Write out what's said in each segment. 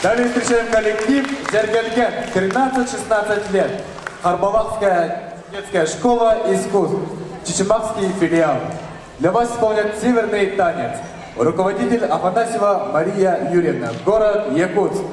Далее встречаем коллектив «Зергельген», 13-16 лет. Харбалахская детская школа искусств, Чечемакский филиал. Для вас исполнят «Северный танец». Руководитель Афанасьева Мария Юрьевна, город Якутск.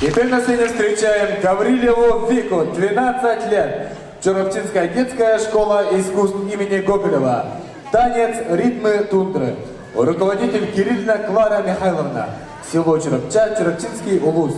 Теперь на сцене встречаем Гаврилеву Вику, 12 лет. Чоропчинская детская школа искусств имени Гоголева. Танец «Ритмы тундры». Руководитель Кирилловна Клара Михайловна. Село Чоропча, Чоропчинский улус.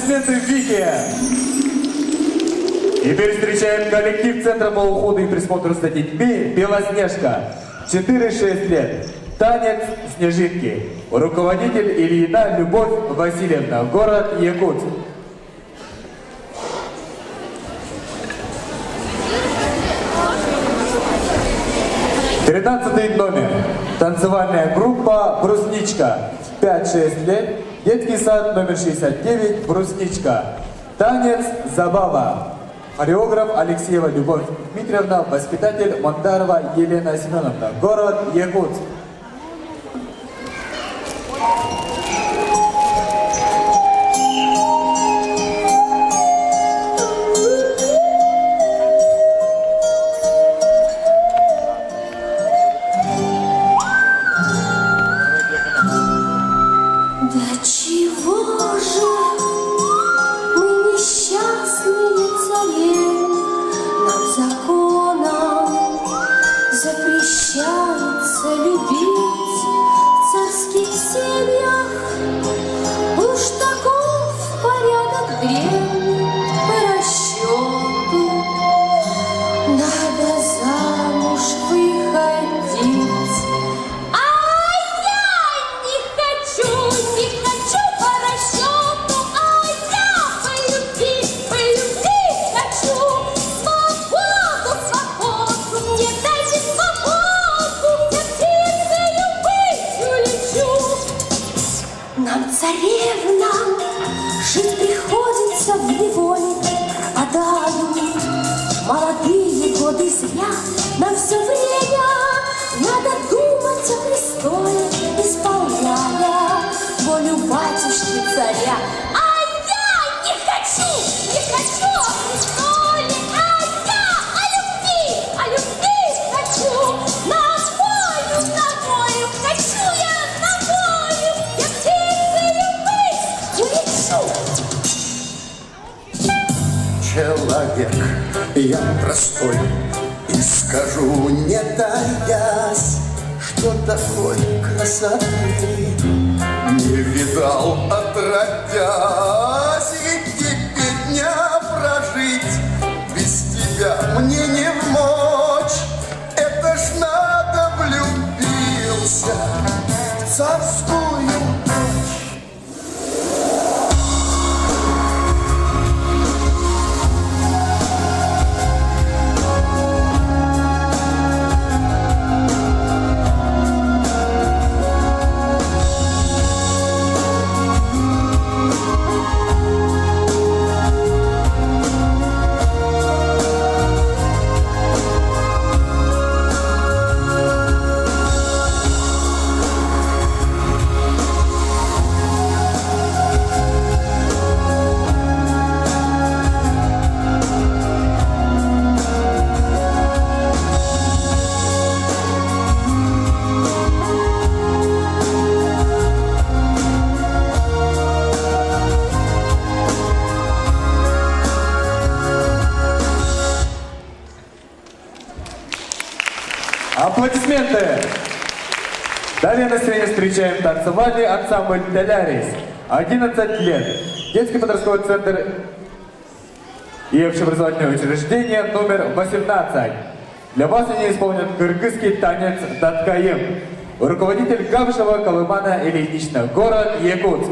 Аплодисменты Вике. Теперь встречаем коллектив Центра по уходу и присмотру за детьми «Белоснежка». 4-6 лет. Танец снежинки. Руководитель Ильина Любовь Васильевна. Город Якутск. Тринадцатый номер. Танцевальная группа «Брусничка». 5-6 лет. Детский сад номер 69 «Брусничка». Танец «Забава». Хореограф Алексеева Любовь Дмитриевна, воспитатель Мондарова Елена Семеновна. Город Якутск. Запрещается любить в царских семьях. Уж таков порядок древний по расчету. Надо замуж выходить. А я не хочу по расчету. А я полюбить хочу. Свободу, мне дайте свободу. Нам, царевнам, жить приходится в неволе, пропадают молодые годы зря. Нам все время надо думать о престоле, исполняя волю батюшки царя. А я не хочу о престоле, а я о любви хочу. На волю хочу я на волю. Я человек, я простой, и скажу, не таясь, что такой красоты не видал отродясь. И теперь дня прожить без тебя мне не вмочь. Это ж надо влюбился в царскую дочь. Аплодисменты! Далее на сцене встречаем танцевальный ансамбль «Телярис». 11 лет. Детский подростковый центр и общеобразовательное учреждение номер 18. Для вас они исполнят кыргызский танец «Даткаем». Руководитель Гавшева Колымана Ильинична. Город Якутск.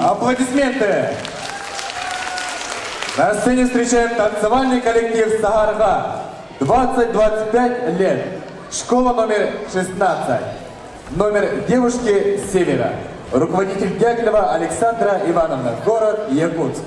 Аплодисменты! На сцене встречаем танцевальный коллектив «Сагарга». 20-25 лет. Школа номер 16. Номер девушки с севера. Руководитель Дятлева Александра Ивановна. Город Якутск.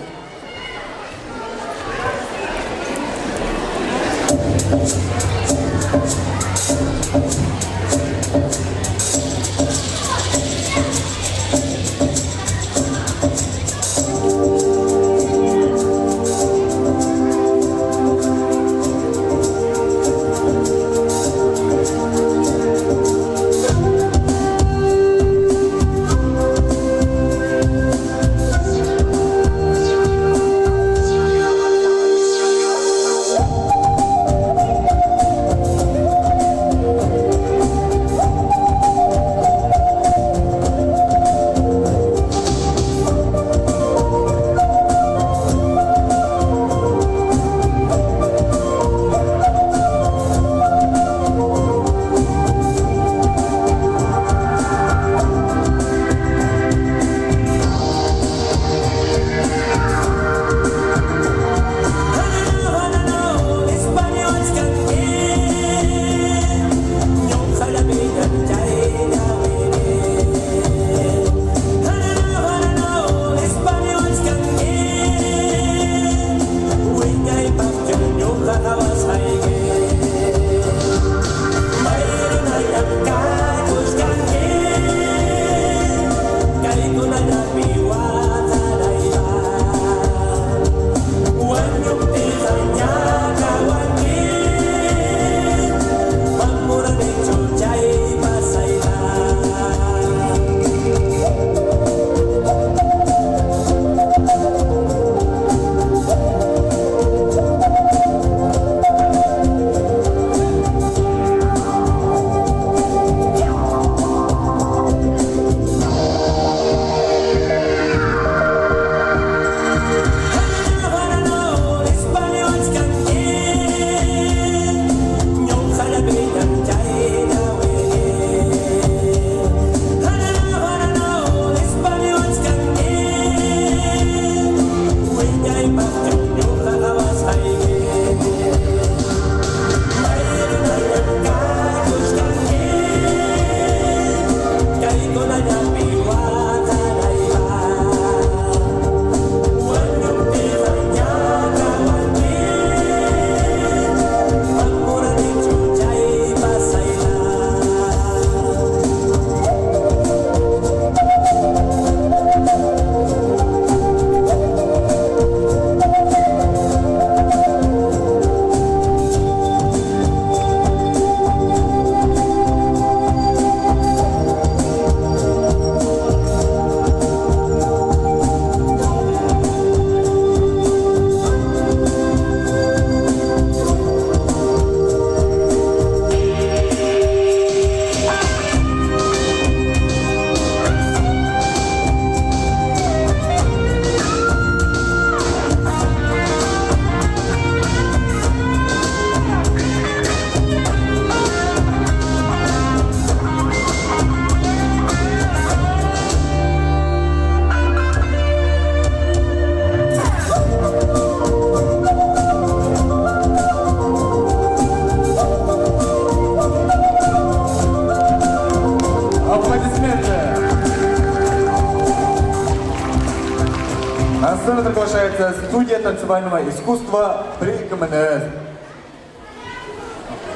На сцену приглашается студия танцевального искусства при КМНС.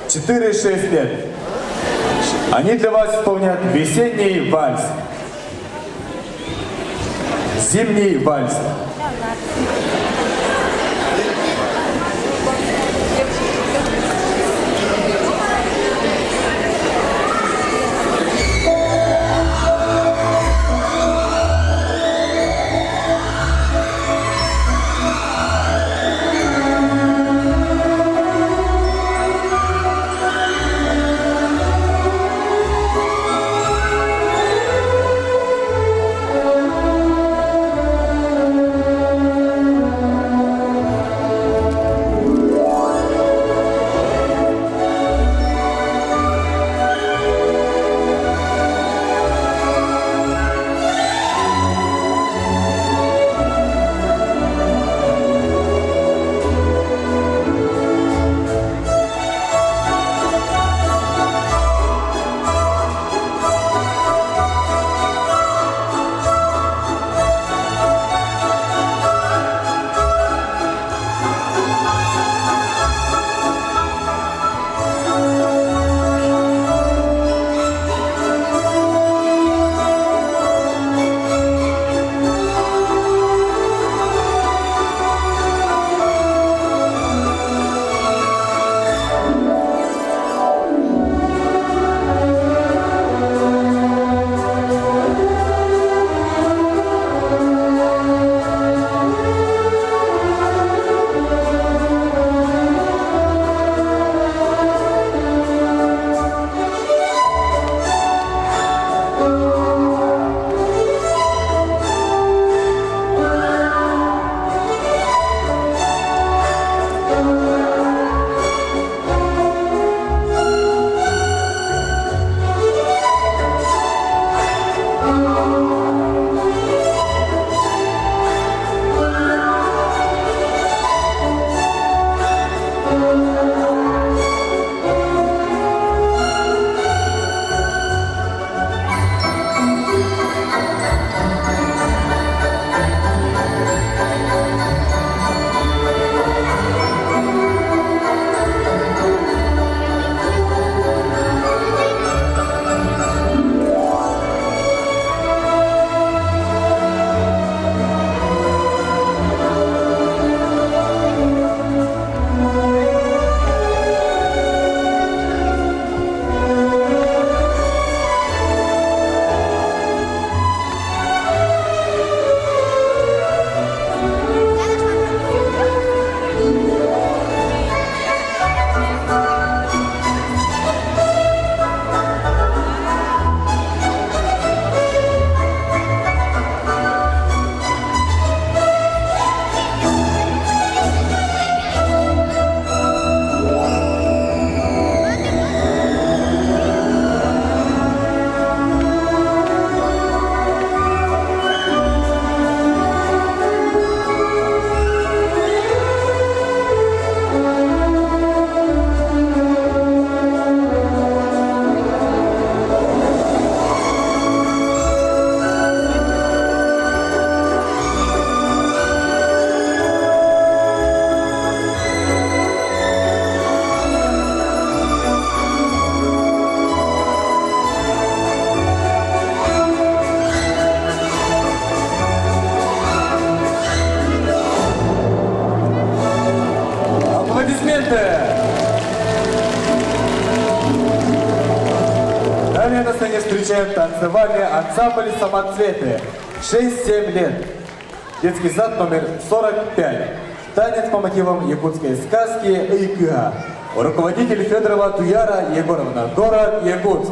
4-6 лет. Они для вас исполнят весенний вальс. Зимний вальс. встречаем танцевальный ансамбль «Самоцветы». 6-7 лет. Детский сад номер 45. Танец по мотивам якутской сказки «Икыга». Руководитель Федорова Туяра Егоровна. Город Якутск.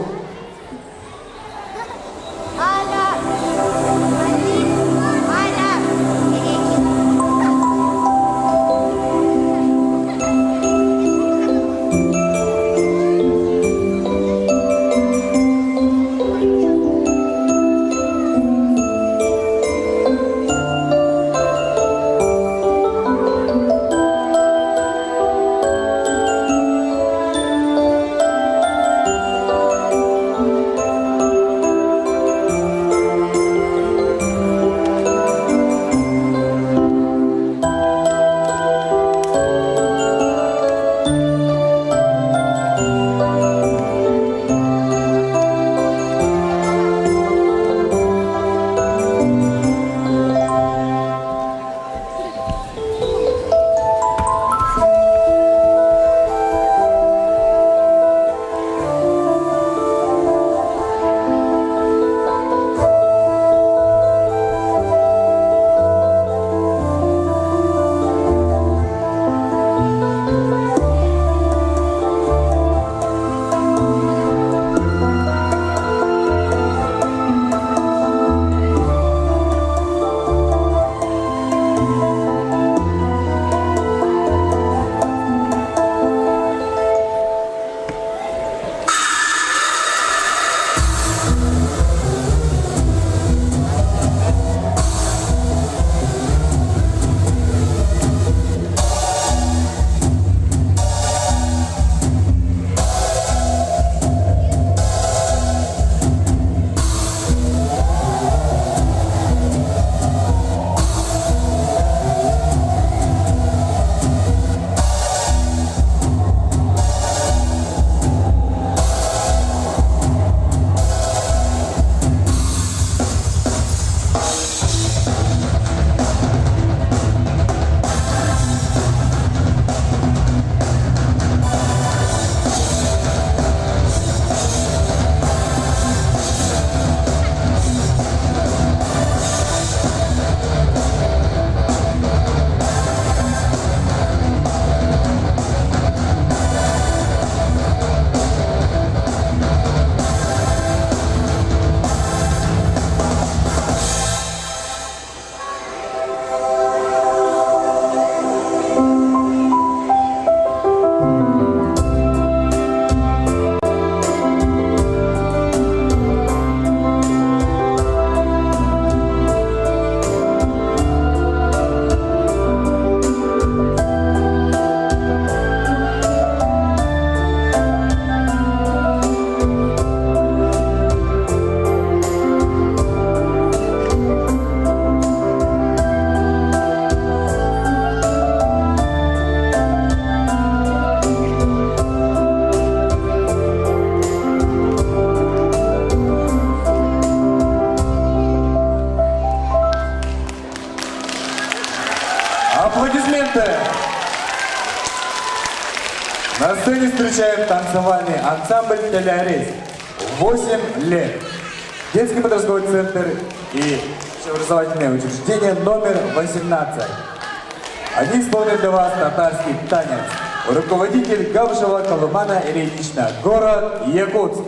Аплодисменты! На сцене встречаем танцевальный ансамбль «Телярис». 8 лет. Детский подростковый центр и общеобразовательное учреждение номер 18. Они исполнят для вас татарский танец. Руководитель Гавшева Колумана Ильинична. Город Якутск.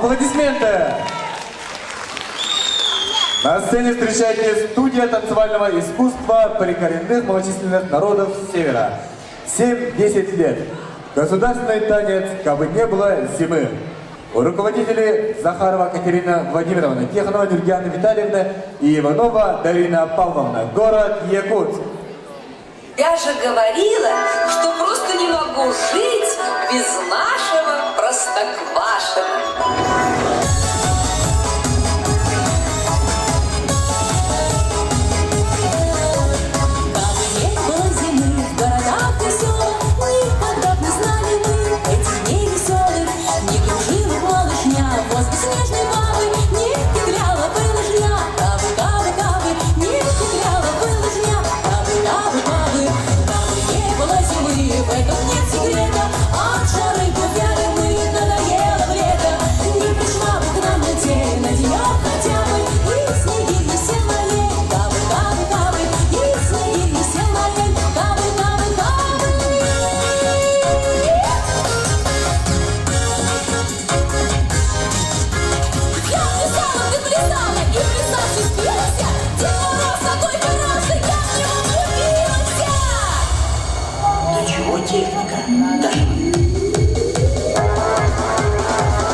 Аплодисменты! На сцене встречайте студия танцевального искусства коренных малочисленных народов Севера. 7-10 лет. Государственный танец «Кабы не было зимы». Руководители Захарова Катерина Владимировна, Тихонова Нургиана Витальевна и Иванова Дарина Павловна. Город Якутск. Я же говорила, что просто не могу жить без нашего Простоквашино. Снежной бабы не петляла бы лыжня, кабы, кабы, кабы, не петляла бы лыжня, кабы, кабы, кабы, кабы не было зимы, в этом нет секрета, от жары гуляли мы, надоело в лето, не пришла бы к нам метель, на денек хотя бы, и снеги висел на лень, кабы, кабы, кабы, и снеги висел на лень, кабы, кабы, кабы. И плясать успелся, дело красотой хорошей, я в него влюбилась. Ну чего техника? Даже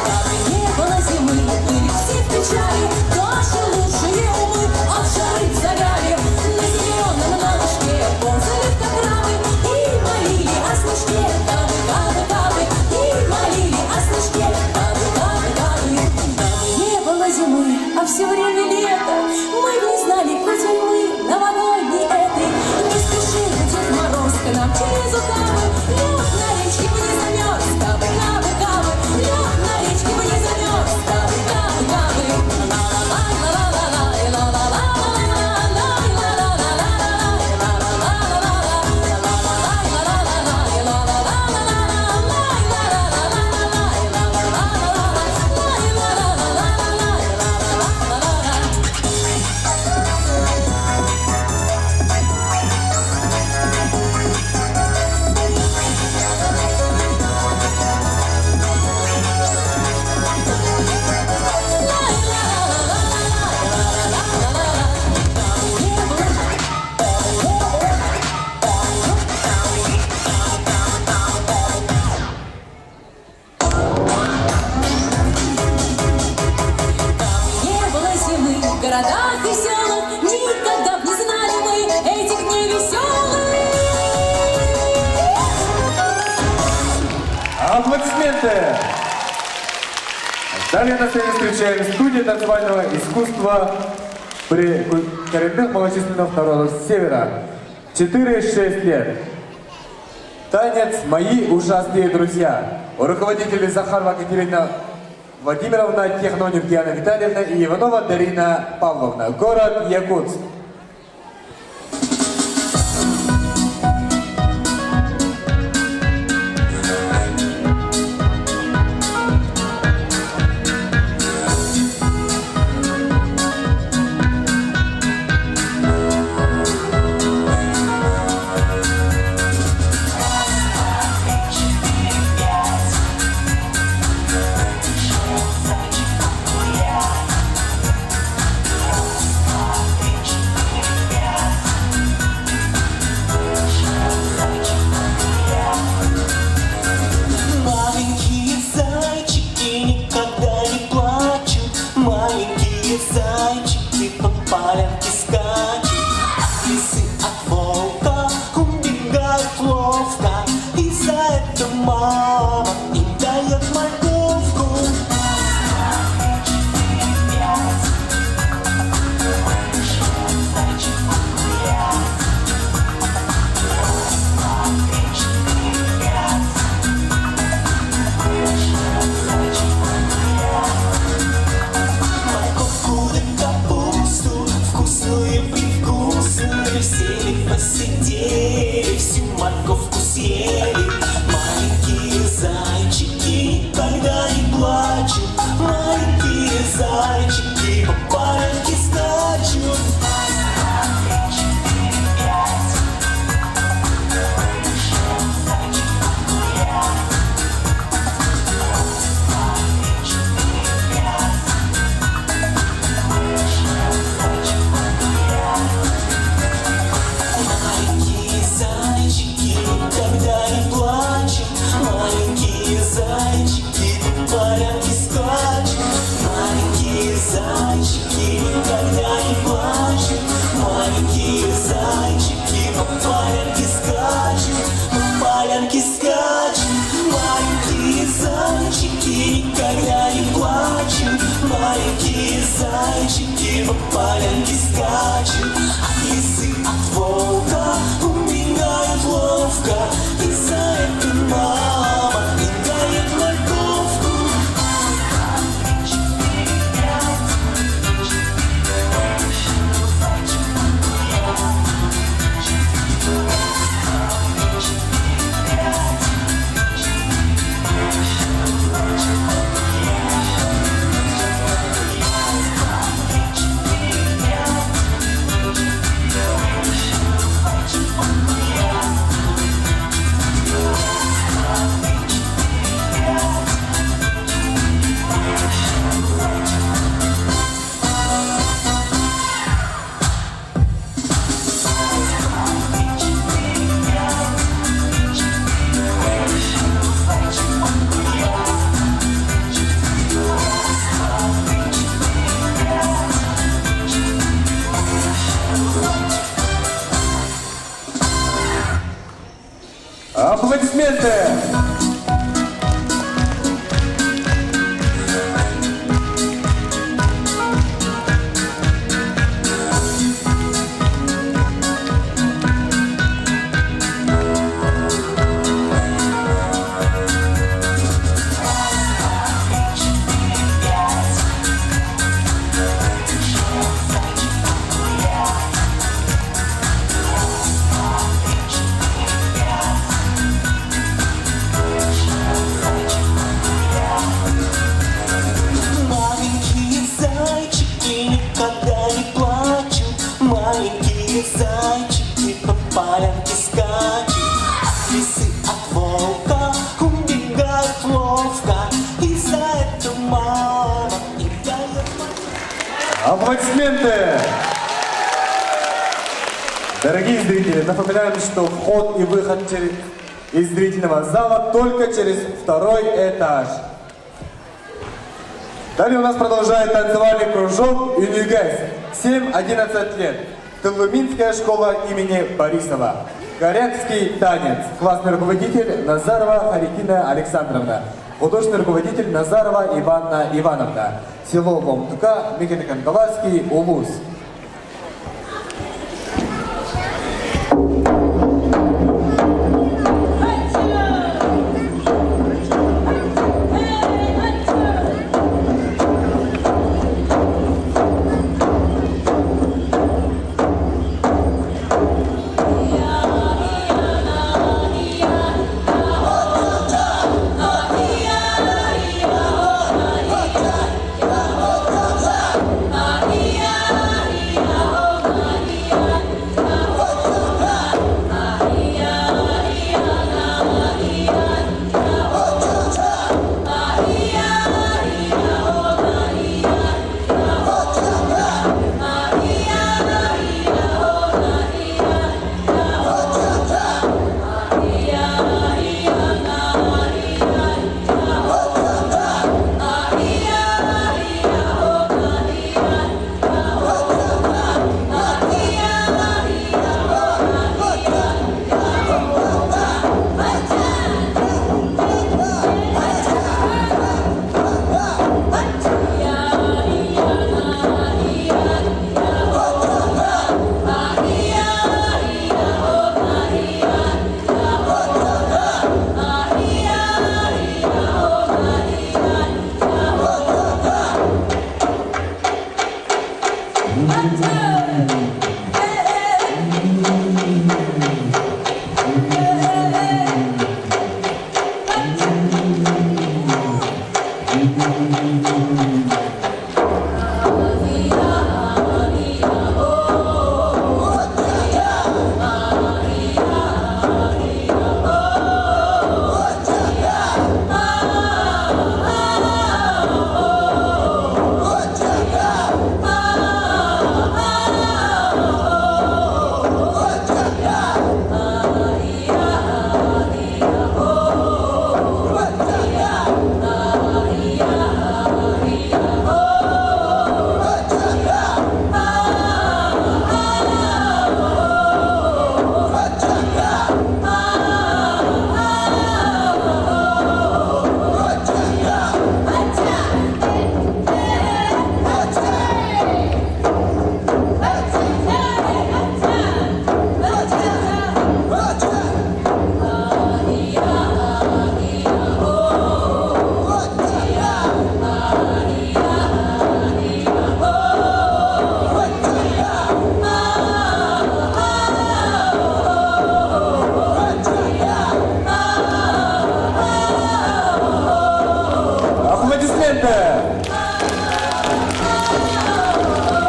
Кабы не было зимы, были все в печали, наши лучшие умы от жары загали. На зеленом лавочке ползали как крабы и молили о снежке. Кабы, кабы, кабы, и молили о снежке. Кабы, кабы, кабы, кабы не было зимы, а все время лето. Мы бы не знали кутерьмы новогодней этой. Не спешил Дед Мороз к нам через ухабы. Лед на речке бы не замерз, кабы, кабы, кабы. Лед на речке бы не замерз, кабы, кабы, кабы. Не было зимы в городах и селах, никогда б не знали мы этих дней веселых. Аплодисменты! Далее на сцене встречаем студию танцевального искусства коренных малочисленных народов Севера. 4-6 лет. Танец «Мои ужасные друзья». Руководители Захарова Катерина Владимировна, Тихонова Нургиана Витальевна и Иванова Дарина Павловна. Город Якутск. Аплодисменты! Маленькие зайчики никогда не плачут, маленькие зайчики по полянке скачут. От лисы, от волка убегают ловко, и за это мама им дает. Аплодисменты! Дорогие зрители, напоминаем, что вход и выход из зрительного зала только через второй этаж. Далее у нас продолжает танцевальный кружок «Юнигайс». 7-11 лет. Тылуминская школа имени Борисова. Корякский танец. Классный руководитель Назарова Харикина Александровна. Художественный руководитель Назарова Иванна Ивановна. Село Ломтука, Микино-Кангаласский, Улус.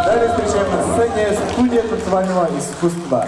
Далее встречаем на сцене студия танцевального искусства.